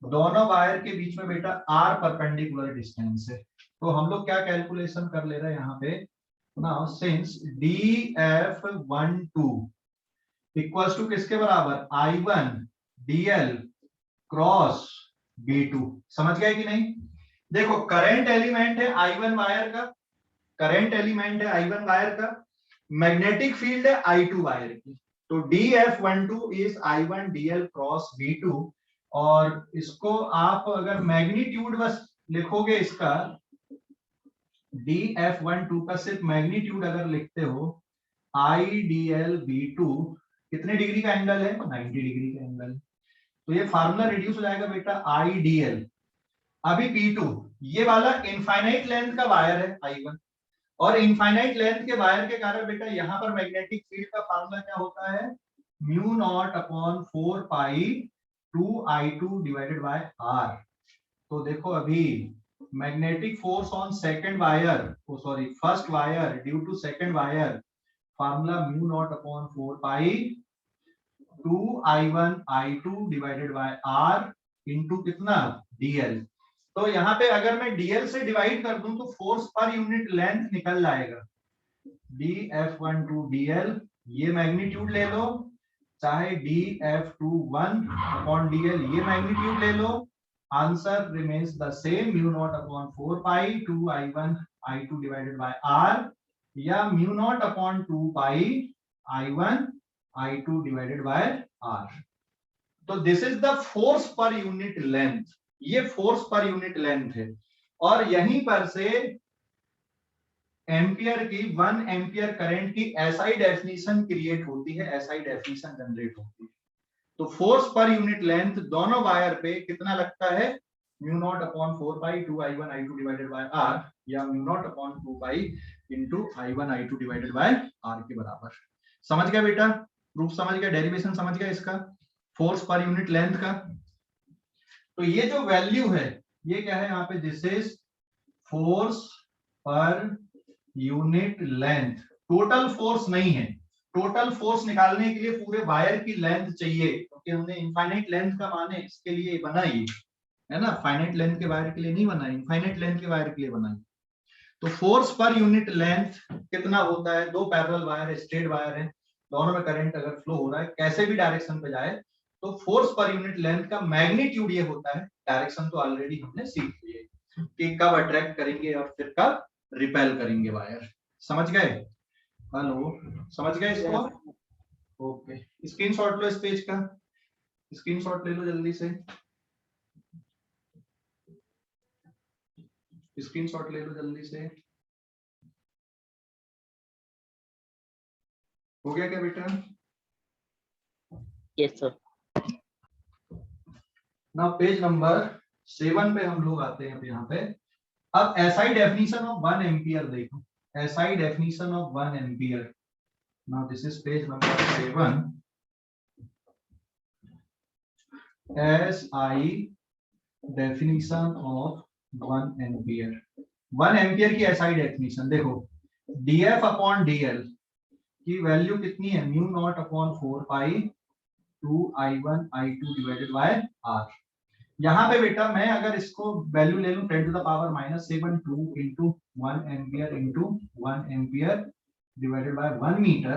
Speaker 1: दोनों वायर के बीच में बेटा R परपेंडिकुलर डिस्टेंस है। तो हम लोग क्या कैलकुलेशन कर ले रहे हैं यहाँ पे, now since dF12 equals to किसके बराबर, I1 dl क्रॉस V2। समझ गए कि नहीं? देखो करंट एलिमेंट है I1 वायर का, करंट एलिमेंट है I1 वायर का, मैग्नेटिक फील्ड है I2 वायर की, तो dF12 is I1 dl cross V2। और इसको आप अगर मैग्नीट्यूड बस लिखोगे, इसका dF12 का सिर्फ मैग्नीट्यूड अगर लिखते हो, I dl V2 कितने डिग्री का एंगल है, 90 डिग्री का एंगल। तो ये फार्मूला रिड्यूस हो जाएगा बेटा, I dl। अभी P2 ये वाला इनफाइनाइट लेंथ का वायर है I1, और इनफाइनाइट लेंथ के वायर के कारण बेटा यहाँ पर मैग्नेटिक फील्ड का फार्मूला क्या होता है, mu not upon 4 pi 2I2 divided by R। तो देखो अभी magnetic force on second wire, sorry first wire due to second wire, formula mu not upon 4 pi 2I1 I2 divided by R into कितना, dl। तो यहाँ पे अगर मैं dl से डिवाइड कर दूं तो फोर्स पर यूनिट लेंथ निकल जाएगा, dF12 dl, ये मैग्नीट्यूड ले लो, चाहे dF21 अपॉन dl ये मैग्नीट्यूड ले लो, answer remains the same, mu not upon 4 pi 2I1 I2 divided by R, या mu not upon 2 pi I1 I2 divided by R। तो this is the force per unit length, ये force per unit length है। और यहीं पर से ampere की 1 ampere current की एसआई डेफिनेशन क्रिएट होती है, एसआई डेफिनेशन जनरेट होती है। तो फोर्स पर यूनिट लेंथ दोनों वायर पे कितना लगता है, mu not upon 4 pi 2 I1 I2 divided by R, या mu not upon 2 pi into I1 I2 divided by R के बराबर। समझ गया बेटा, प्रूफ समझ गया, डेरिवेशन समझ गया इसका, फोर्स पर यूनिट लेंथ का। तो ये जो वैल्यू है ये क्या है यहाँ पे, this is force per unit length. Total force नहीं है, टोटल फोर्स निकालने के लिए पूरे वायर की लेंथ चाहिए, क्योंकि हमने इनफाइनाइट लेंथ का माने इसके लिए बना ये है ना, फाइनाइट लेंथ के वायर के लिए नहीं बना, इनफाइनाइट लेंथ के वायर के लिए बना। तो फोर्स पर यूनिट लेंथ कितना होता है, दो पैरेलल वायर स्ट्रेट वायर है, दोनों में करंट अगर फ्लो हो रहा है कैसे भी डायरेक्शन पे जाए, तो फोर्स पर यूनिट लेंथ का मैग्नीट्यूड ये होता है, डायरेक्शन तो ऑलरेडी हमने सीख ली है कि कब अट्रैक्ट करेंगे और फिर कब रिपेल करेंगे वायर। समझ गए, हेलो समझ गए इसको, ओके। स्क्रीनशॉट लो इस पेज का, स्क्रीनशॉट ले लो जल्दी से, स्क्रीनशॉट ले लो जल्दी से। हो गया क्या बेटा?
Speaker 6: Yes sir.
Speaker 1: ना पेज नंबर 7 पे हम लोग आते हैं यहाँ पे। अब एसआई डेफिनेशन ऑफ 1 एम्पियर देखो, SI definition of 1 ampere. Now this is page number 7। SI definition of 1 ampere. 1 ampere की एसआई डेफिनेशन देखो, डीएफ अपॉन डीएल की वैल्यू कितनी है, mu not upon 4 pi 2 I1 I2 divided by R. यहाँ पे बेटा मैं अगर इसको वैल्यू ले लूं 10 to the power -7 2 into 1 ampere into 1 ampere divided by 1 metre,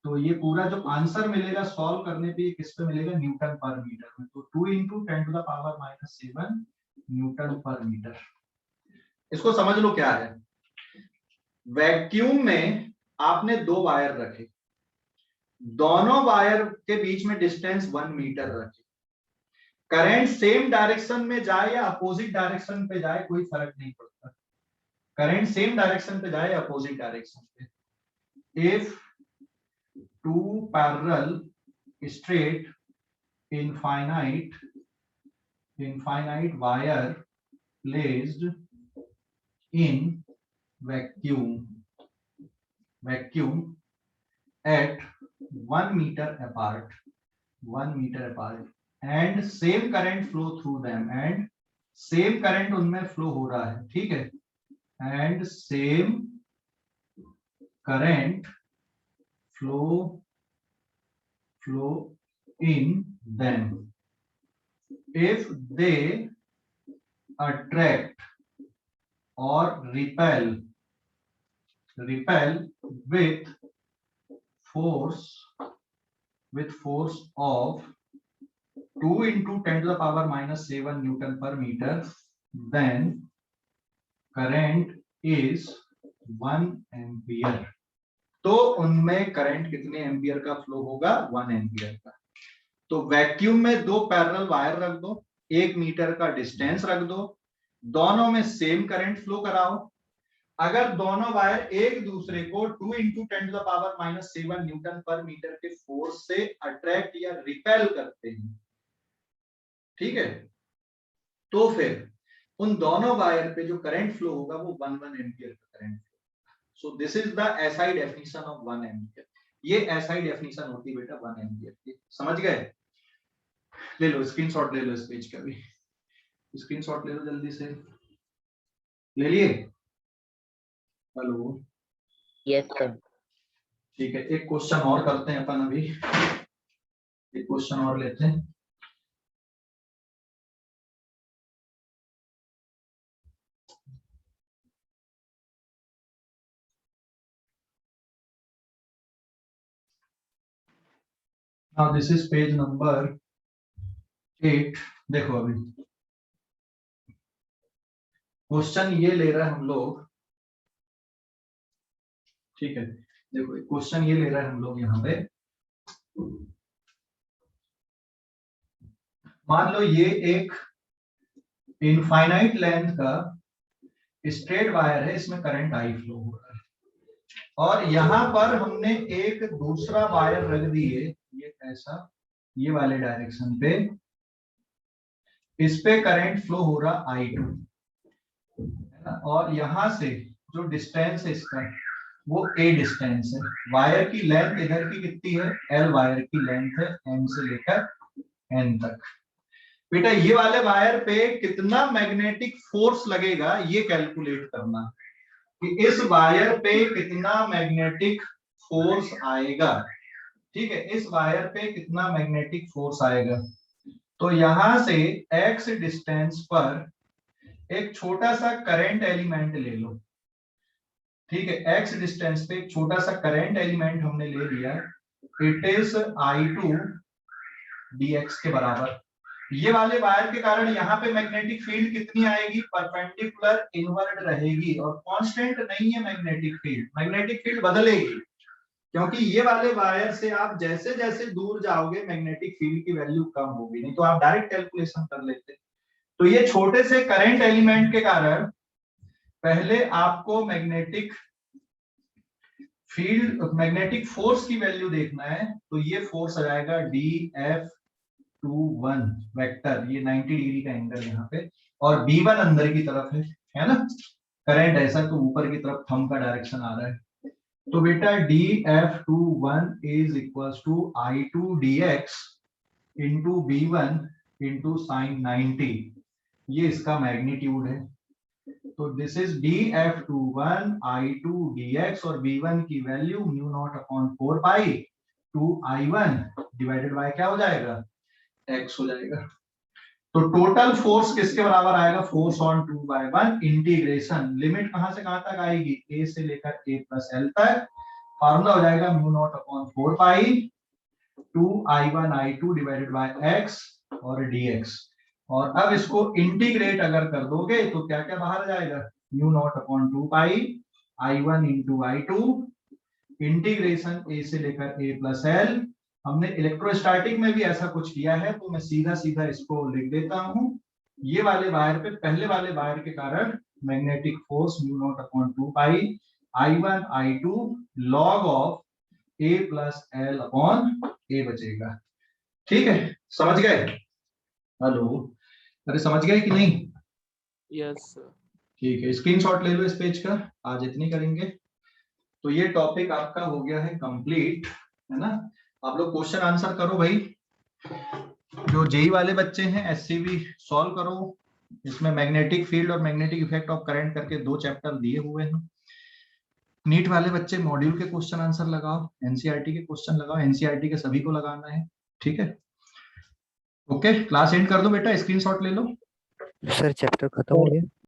Speaker 1: तो ये पूरा जो आंसर मिलेगा सॉल्व करने पे किस पे मिलेगा, न्यूटन पर मीटर में। तो 2 into 10 to the power -7 newton per metre. इसको समझ लो क्या है, वैक्यूम में आपने दो वायर रखे, दोनों वायर के बीच में डिस्टेंस 1 मीटर रखे, करंट सेम डायरेक्शन में जाए या अपोजिट डायरेक्शन पे जाए कोई फर्क नहीं पड़ता, करंट सेम डायरेक्शन पे जाए या अपोजिट डायरेक्शन पे। If two parallel straight infinite wire placed in vacuum at 1 meter apart and same current flow through them, and same current उनमें फ्लो हो रहा है, ठीक है, and same current flow in them if they attract or repel with force of 2 into 10 to the power -7 Newton per meter, then current is 1 ampere. तो उनमें current कितने ampere का फ्लो होगा, 1 एम्पियर का। तो वैक्यूम में दो पैरेलल वायर रख दो, 1 मीटर का डिस्टेंस रख दो, दोनों में सेम करंट फ्लो कराओ। अगर दोनों वायर एक दूसरे को 2 into 10 to the power -7 newton per metre के फोर्स से अट्रैक्ट या रिपेल करते हैं, ठीक है, तो फिर उन दोनों वायर पे जो करंट फ्लो होगा वो 1 एम्पियर का current flow. So this is the SI definition of 1 ampere. ये एसआई डेफिनेशन होती है बेटा 1 एम्पियर की। समझ गए, ले लो स्क्रीनशॉट ले लो इस पेज का भी, स्क्रीनशॉट ले लो जल्दी से, ले लिए, हेलो
Speaker 6: यस सर।
Speaker 1: ठीक है। एक क्वेश्चन और करते हैं अपन, अभी एक क्वेश्चन और लेते हैं। Now this is page number 8। देखो अभी क्वेश्चन ये ले रहा है हम लोग, ठीक है, देखो क्वेश्चन ये ले रहा है हम लोग यहाँ पे, मान लो ये एक इनफाइनाइट लेंथ का स्ट्रेट वायर है, इसमें करंट आई फ्लो हो रहा है, और यहाँ पर हमने एक दूसरा वायर रख दिए ये ऐसा, ये वाले डायरेक्शन पे, इस पे करंट फ्लो हो रहा I2 है ना, और यहां से जो डिस्टेंस है इसका वो A डिस्टेंस है। वायर की लेंथ इधर की कितनी है, L वायर की लेंथ है M से लेकर N तक। बेटा ये वाले वायर पे कितना मैग्नेटिक फोर्स लगेगा ये कैलकुलेट करना, कि इस वायर पे कितना मैग्नेटिक फोर्स आएगा। ठीक है, इस वायर पे कितना मैग्नेटिक फोर्स आएगा। तो यहां से x डिस्टेंस पर एक छोटा सा करंट एलिमेंट ले लो। ठीक है, x डिस्टेंस पे एक छोटा सा करंट एलिमेंट हमने ले लिया, इट इज I2 dx के बराबर। ये वाले वायर के कारण यहाँ पे मैग्नेटिक फील्ड कितनी आएगी, परपेंडिकुलर इनवर्ड रहेगी, और कांस्टेंट नहीं है मैग्नेटिक फील्ड, मैग्नेटिक फील्ड बदलेगी, क्योंकि ये वाले वायर से आप जैसे जैसे दूर जाओगे मैग्नेटिक फील्ड की वैल्यू कम होगी, नहीं तो आप डायरेक्ट कैलकुलेशन कर लेते। तो ये छोटे से करंट एलिमेंट के कारण पहले आपको मैग्नेटिक फील्ड, मैग्नेटिक फोर्स की वैल्यू देखना है। तो ये फोर्स आ जाएगा DF21 वेक्टर, ये 90 डिग्री का एंगल यहाँ पे, और B1 अंदर की तरफ है ना, करंट ऐसा तो ऊपर की तरफ थंब का डायरेक्शन आ रहा है। तो बेटा DF21 is equals to I2 dx into B1 into sine 90, ये इसका मैग्नीट्यूड है। तो this is DF21 I2 dx, और B1 की value mu naught upon 4 pi 2 I1 divided by क्या हो जाएगा, x हो जाएगा। तो टोटल फोर्स किसके बराबर आएगा, फोर्स ऑन 2/1 इंटीग्रेशन, लिमिट कहां से कहां तक आएगी, a से लेकर a प्लस l तक, फार्मूला हो जाएगा mu naught upon 4 pi 2 I1 I2 divided bye x और dx। और अब इसको इंटीग्रेट अगर कर दोगे तो क्या क्या बाहर आ जाएगा, mu naught upon 2 pi I1 into I2 integration a से लेकर a प्लस l। हमने इलेक्ट्रोस्टैटिक में भी ऐसा कुछ किया है, तो मैं सीधा सीधा इसको लिख देता हूं। ये वाले वायर पे, पहले वाले वायर के कारण magnetic force mu naught upon 2 pi I1 I2 log of a plus l upon a बचेगा। ठीक है, समझ गए, हेलो, अरे समझ गए कि नहीं,
Speaker 2: Yes, sir.
Speaker 1: ठीक है, स्क्रीनशॉट ले लो इस पेज का, आज इतनी करेंगे। तो ये टॉपिक आपका हो गया है कंप्लीट, है ना। आप लोग क्वेश्चन आंसर करो भाई, जो जेई वाले बच्चे हैं एससीबी सॉल्व करो। इसमें मैग्नेटिक फील्ड और मैग्नेटिक इफेक्ट ऑफ करंट करके 2 चैप्टर दिए हुए हैं। नीट वाले बच्चे मॉड्यूल के क्वेश्चन आंसर लगाओ, एनसीईआरटी के क्वेश्चन लगाओ, एनसीईआरटी के सभी को लगाना है। ठीक है, ओके, क्लास एंड कर दो बेटा, स्क्रीनशॉट ले लो।
Speaker 3: सर चैप्टर खत्म हो गया।